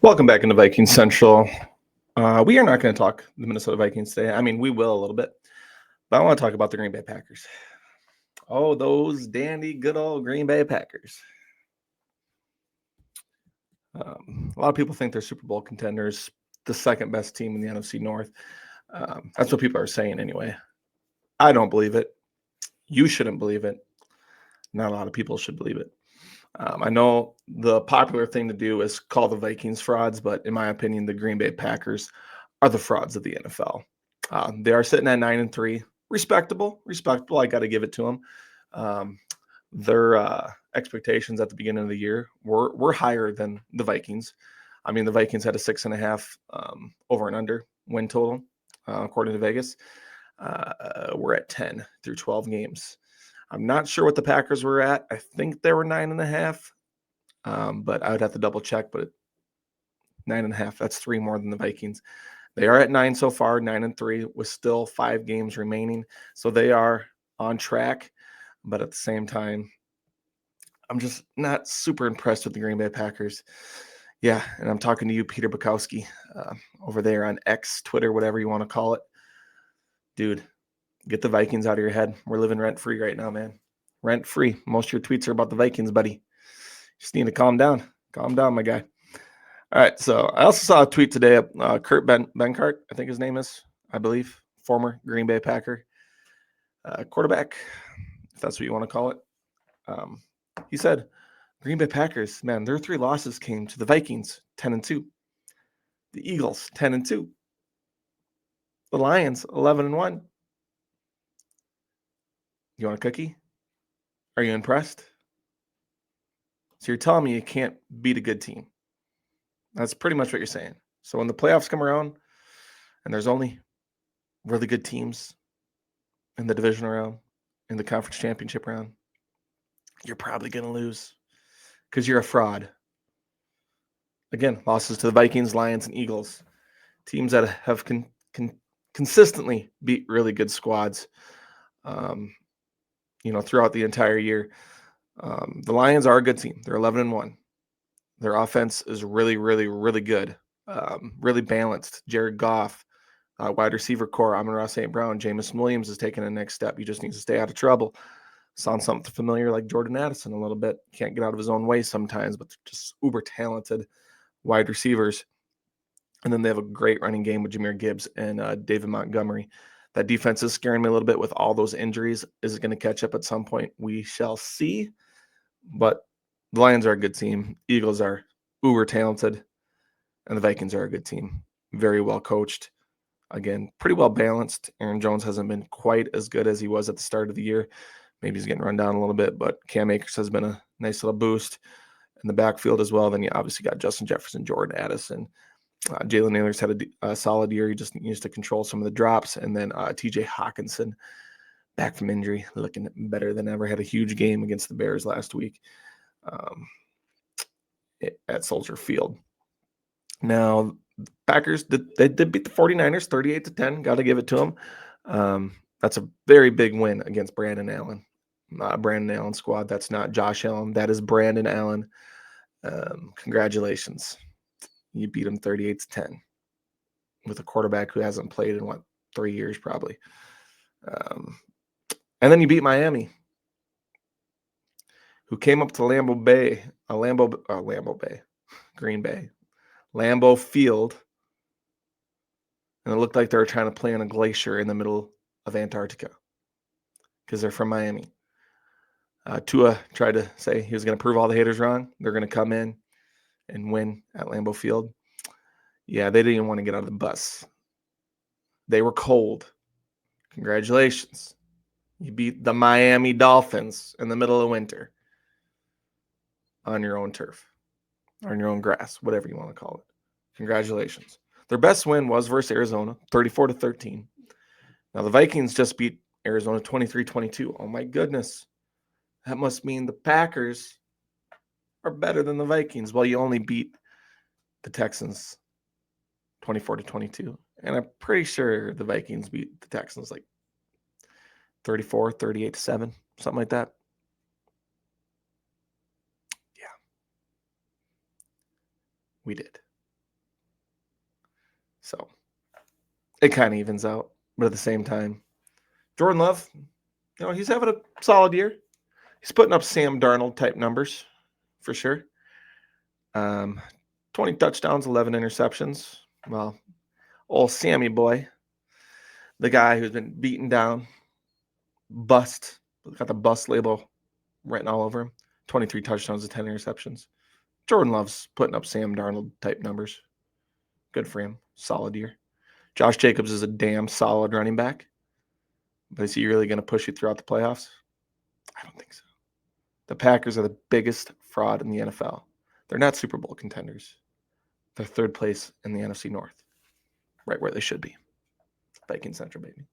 Welcome back into Vikings Central. We are not going to talk the Minnesota Vikings today. I mean, we will a little bit, but I want to talk about the Green Bay Packers. Oh, those dandy, good old Green Bay Packers. A lot of people think they're Super Bowl contenders, the second best team in the NFC North. That's what people are saying anyway. I don't believe it. You shouldn't believe it. Not a lot of people should believe it. I know the popular thing to do is call the Vikings frauds, but in my opinion, the Green Bay Packers are the frauds of the NFL. They are sitting at 9-3, respectable. I got to give it to them. Their expectations at the beginning of the year were higher than the Vikings. I mean, the Vikings had a 6.5 over and under win total, according to Vegas. We're at 10 through 12 games. I'm not sure what the Packers were at. I think they were 9.5, but I would have to double check. But 9.5, that's 3 more than the Vikings. They are at 9 so far, 9-3, with still 5 games remaining. So they are on track. But at the same time, I'm just not super impressed with the Green Bay Packers. Yeah, and I'm talking to you, Peter Bukowski, over there on X, Twitter, whatever you want to call it. Dude, get the Vikings out of your head. We're living rent-free right now, man. Rent-free. Most of your tweets are about the Vikings, buddy. Just need to calm down. Calm down, my guy. All right, so I also saw a tweet today of Kurt Benkert, I think his name is, I believe, former Green Bay Packer quarterback, if that's what you want to call it. He said, Green Bay Packers, man, their 3 losses came to the Vikings, 10-2. The Eagles, 10-2. The Lions, 11-1. You want a cookie? Are you impressed? So you're telling me you can't beat a good team. That's pretty much what you're saying. So when the playoffs come around and there's only really good teams in the division round, in the conference championship round, you're probably going to lose because you're a fraud. Again, losses to the Vikings, Lions, and Eagles, teams that have consistently beat really good squads, throughout the entire year. The Lions are a good team. They're 11-1. Their offense is really, really, really good, really balanced. Jared Goff, wide receiver core, Amon-Ra St. Brown, Jameson Williams is taking the next step. He just needs to stay out of trouble. Sounds something familiar like Jordan Addison a little bit. Can't get out of his own way sometimes, but just uber talented wide receivers. And then they have a great running game with Jahmyr Gibbs and David Montgomery. That defense is scaring me a little bit with all those injuries. Is it going to catch up at some point? We shall see. But the Lions are a good team. Eagles are uber talented. And the Vikings are a good team. Very well coached. Again, pretty well balanced. Aaron Jones hasn't been quite as good as he was at the start of the year. Maybe he's getting run down a little bit, but Cam Akers has been a nice little boost in the backfield as well. Then you obviously got Justin Jefferson, Jordan Addison. Jalen Nailor's had a solid year. He just needs to control some of the drops. And then TJ Hawkinson, back from injury, looking better than ever. Had a huge game against the Bears last week at Soldier Field. Now, Packers, they did beat the 49ers 38-10. Got to give it to them. That's a very big win against Brandon Allen. Not Brandon Allen squad. That's not Josh Allen. That is Brandon Allen. Congratulations. You beat him 38-10 with a quarterback who hasn't played in, 3 years probably. And then you beat Miami, who came up to Green Bay, Lambeau Field, and it looked like they were trying to play on a glacier in the middle of Antarctica because they're from Miami. Tua tried to say he was going to prove all the haters wrong. They're going to come in and win at Lambeau Field. Yeah, they didn't even want to get out of the bus. They were cold. Congratulations. You beat the Miami Dolphins in the middle of winter on your own turf, on your own grass, whatever you want to call it. Congratulations. Their best win was versus Arizona, 34-13. Now, the Vikings just beat Arizona 23-22. Oh, my goodness. That must mean the Packers are better than the Vikings. Well, you only beat the Texans 24-22. And I'm pretty sure the Vikings beat the Texans like 38-7, something like that. Yeah. We did. So it kind of evens out. But at the same time, Jordan Love, he's having a solid year. He's putting up Sam Darnold type numbers for sure. 20 touchdowns, 11 interceptions. Well, old Sammy boy, the guy who's been beaten down, bust, got the bust label written all over him. 23 touchdowns and 10 interceptions. Jordan Love's putting up Sam Darnold type numbers. Good for him. Solid year. Josh Jacobs is a damn solid running back. But is he really going to push you throughout the playoffs? I don't think so. The Packers are the biggest fraud in the NFL. They're not Super Bowl contenders. They're third place in the NFC North. Right where they should be. Viking Central, baby.